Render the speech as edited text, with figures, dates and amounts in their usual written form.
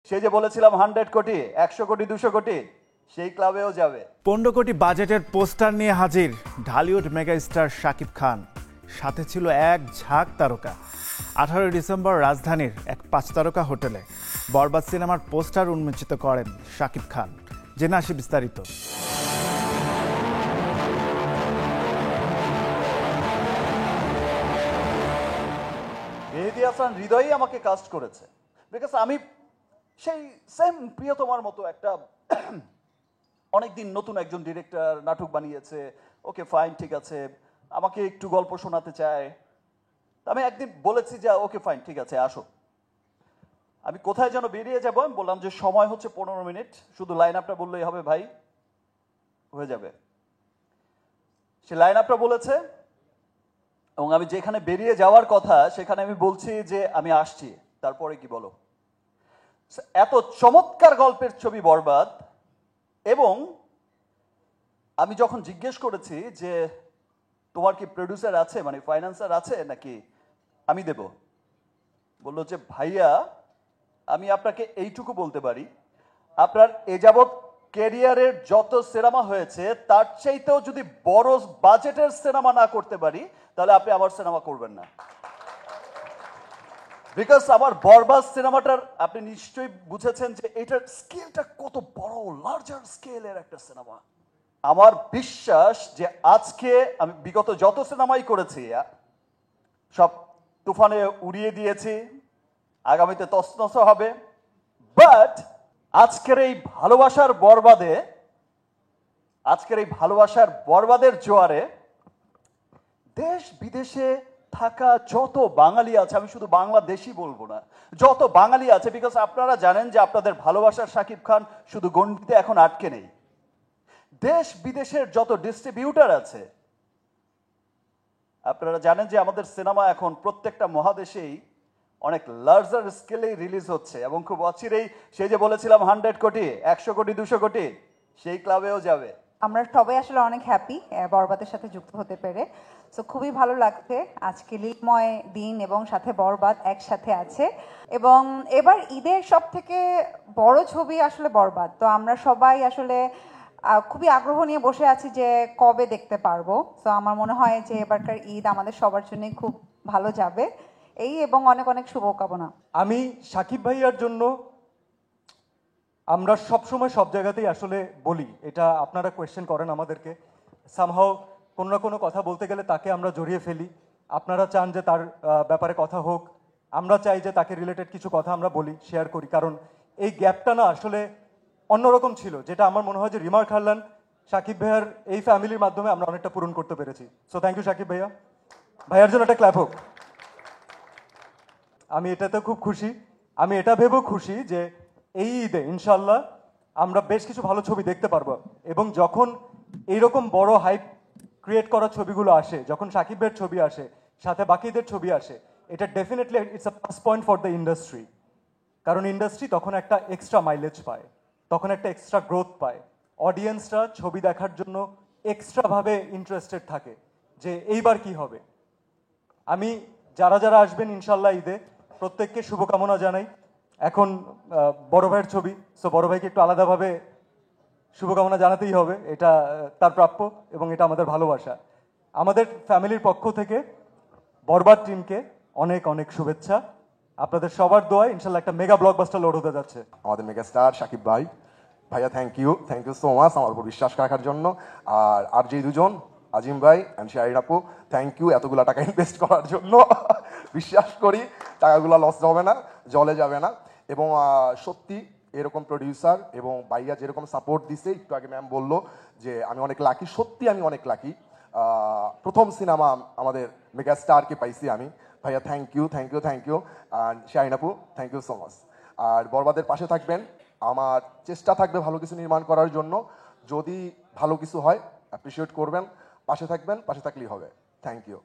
সেই যে বলেছিলাম 100 কোটি 100 কোটি 200 কোটি সেই ক্লাবেও যাবে। 15 কোটি বাজেটের পোস্টার নিয়ে হাজির ঢালিউড মেগাস্টার শাকিব খান, সাথে ছিল এক ঝাঁক তারকা। 18 ডিসেম্বর রাজধানীর এক 5 তারকা হোটেলে বরবাদ সিনেমার পোস্টার উন্মোচিত করেন শাকিব খান। জেনে আসি বিস্তারিত। মেহেদী হাসান হৃদয়ই আমাকে কাস্ট করেছে, বিকজ আমি সেই সেম প্রিয়তমার মতো একটা অনেকদিন নতুন একজন ডিরেক্টর নাটক বানিয়েছে, ওকে ফাইন ঠিক আছে, আমাকে একটু গল্প শোনাতে চায়। আমি একদিন বলেছি যে ওকে ফাইন ঠিক আছে আসো। আমি কোথায় যেন বেরিয়ে যাবো, আমি বললাম যে সময় হচ্ছে 15 মিনিট, শুধু লাইন আপটা বললেই হবে ভাই, হয়ে যাবে। সে লাইন আপটা বলেছে এবং আমি যেখানে বেরিয়ে যাওয়ার কথা সেখানে আমি বলছি যে আমি আসছি, তারপরে কি বলো। এত চমৎকার গল্পের ছবি বরবাদ। এবং আমি যখন জিজ্ঞেস করেছি যে তোমার কি প্রডিউসার আছে, মানে ফাইন্যান্সার আছে নাকি আমি দেব, বললো যে ভাইয়া আমি আপনাকে এইটুকু বলতে পারি, আপনার এ যাবৎ ক্যারিয়ারের যত সিনেমা হয়েছে তার চাইতেও যদি বড় বাজেটের সিনেমা না করতে পারি তাহলে আপনি আমার সিনেমা করবেন না। বিকজ আমার বরবাদ সিনেমাটার আপনি নিশ্চয়ই বুঝেছেন যে এটার স্কেলটা কত বড়, লার্জার স্কেলের একটা সিনেমা। আমার বিশ্বাস যে আজকে আমি বিগত যত সিনেমাই করেছি সব তুফানে উড়িয়ে দিয়েছি, আগামীতে তছনছ হবে, বাট আজকের এই ভালোবাসার বরবাদের জোয়ারে দেশ বিদেশে থাকা যত বাঙালি আছে, আমি শুধু বাংলাদেশি বলবো না, যত বাঙালি আছে, বিকজ আপনারা জানেন যে আপনাদের ভালোবাসার শাকিব খান শুধু গণ্ডিতে এখন আটকে নেই। দেশ বিদেশের যত ডিস্ট্রিবিউটার আছে, আপনারা জানেন যে আমাদের সিনেমা এখন প্রত্যেকটা মহাদেশেই অনেক লার্জার স্কেলেই রিলিজ হচ্ছে এবং খুব অচিরেই সেই যে বলেছিলাম 100 কোটি 100 কোটি 200 কোটি সেই ক্লাবেও যাবে। আমরা সবাই আসলে অনেক হ্যাপি বরবাদের সাথে যুক্ত হতে পেরে। সো খুবই ভালো লাগছে আজকে ঈদময় দিন এবং সাথে বরবাদ একসাথে আছে। এবং এবার ঈদের সব থেকে বড় ছবি আসলে বরবাদ, তো আমরা সবাই আসলে খুবই আগ্রহ নিয়ে বসে আছি যে কবে দেখতে পারবো। তো আমার মনে হয় যে এবারকার ঈদ আমাদের সবার জন্যই খুব ভালো যাবে এই, এবং অনেক অনেক শুভকামনা। আমি শাকিব ভাইয়ার জন্য আমরা সবসময় সব জায়গাতেই আসলে বলি, এটা আপনারা কোয়েশ্চেন করেন আমাদেরকে, সামহাও কোনো না কোনো কথা বলতে গেলে তাকে আমরা জড়িয়ে ফেলি। আপনারা চান যে তার ব্যাপারে কথা হোক, আমরা চাই যে তাকে রিলেটেড কিছু কথা আমরা বলি, শেয়ার করি, কারণ এই গ্যাপটা না আসলে অন্যরকম ছিল, যেটা আমার মনে হয় যে রিমার খারলান শাকিব ভাইয়ার এই ফ্যামিলির মাধ্যমে আমরা অনেকটা পূরণ করতে পেরেছি। সো থ্যাংক ইউ শাকিব ভাইয়া, ভাইয়ার জন্য একটা ক্ল্যাপ হোক। আমি এটাতে খুব খুশি, আমি এটা ভেবেও খুশি যে এই ঈদে ইনশাল্লাহ আমরা বেশ কিছু ভালো ছবি দেখতে পারবো। এবং যখন এইরকম বড় হাইপ ক্রিয়েট করা ছবিগুলো আসে, যখন শাকিবের ছবি আসে সাথে বাকিদের ছবি আসে, এটা definitely it's a plus point for the industry. কারণ ইন্ডাস্ট্রি তখন একটা এক্সট্রা মাইলেজ পায়, তখন একটা এক্সট্রা গ্রোথ পায়, অডিয়েন্সরা ছবি দেখার জন্য এক্সট্রাভাবে ইন্টারেস্টেড থাকে যে এইবার কি হবে। আমি যারা যারা আসবেন ইনশাল্লাহ ঈদে প্রত্যেককে শুভকামনা জানাই। এখন বড় ভাইয়ের ছবি, সো বড় ভাইকে একটু আলাদাভাবে শুভকামনা জানাতেই হবে, এটা তার প্রাপ্য এবং এটা আমাদের ভালোবাসা। আমাদের ফ্যামিলির পক্ষ থেকে বরবাদ টিমকে অনেক অনেক শুভেচ্ছা। আপনাদের সবার দোয়ায় ইনশাল্লাহ একটা মেগা ব্লকবাস্টার লোড হতে যাচ্ছে। আমাদের মেগা স্টার শাকিব ভাইয়া থ্যাংক ইউ সো মাচ আমার উপর বিশ্বাস রাখার জন্য। আর যে দুজন আজিম ভাই অ্যান্ড শাহিন আপু, থ্যাংক ইউ এতগুলো টাকা ইনভেস্ট করার জন্য। বিশ্বাস করি টাকাগুলো লস হবে না, জলে যাবে না। এবং সত্যি এরকম প্রডিউসার এবং ভাইয়া যেরকম সাপোর্ট দিছে, একটু আগে ম্যাম বললো যে আমি অনেক লাকি, সত্যি আমি অনেক লাকি। প্রথম সিনেমা আমাদের মেগা স্টারকে পাইছি আমি। ভাইয়া থ্যাংক ইউ অ্যান্ড শাহিন আপু থ্যাংক ইউ সো মাচ। আর বরবাদের পাশে থাকবেন, আমার চেষ্টা থাকবে ভালো কিছু নির্মাণ করার জন্য। যদি ভালো কিছু হয় অ্যাপ্রিসিয়েট করবেন, পাশে থাকবেন, পাশে থাকলেই হবে। Thank you.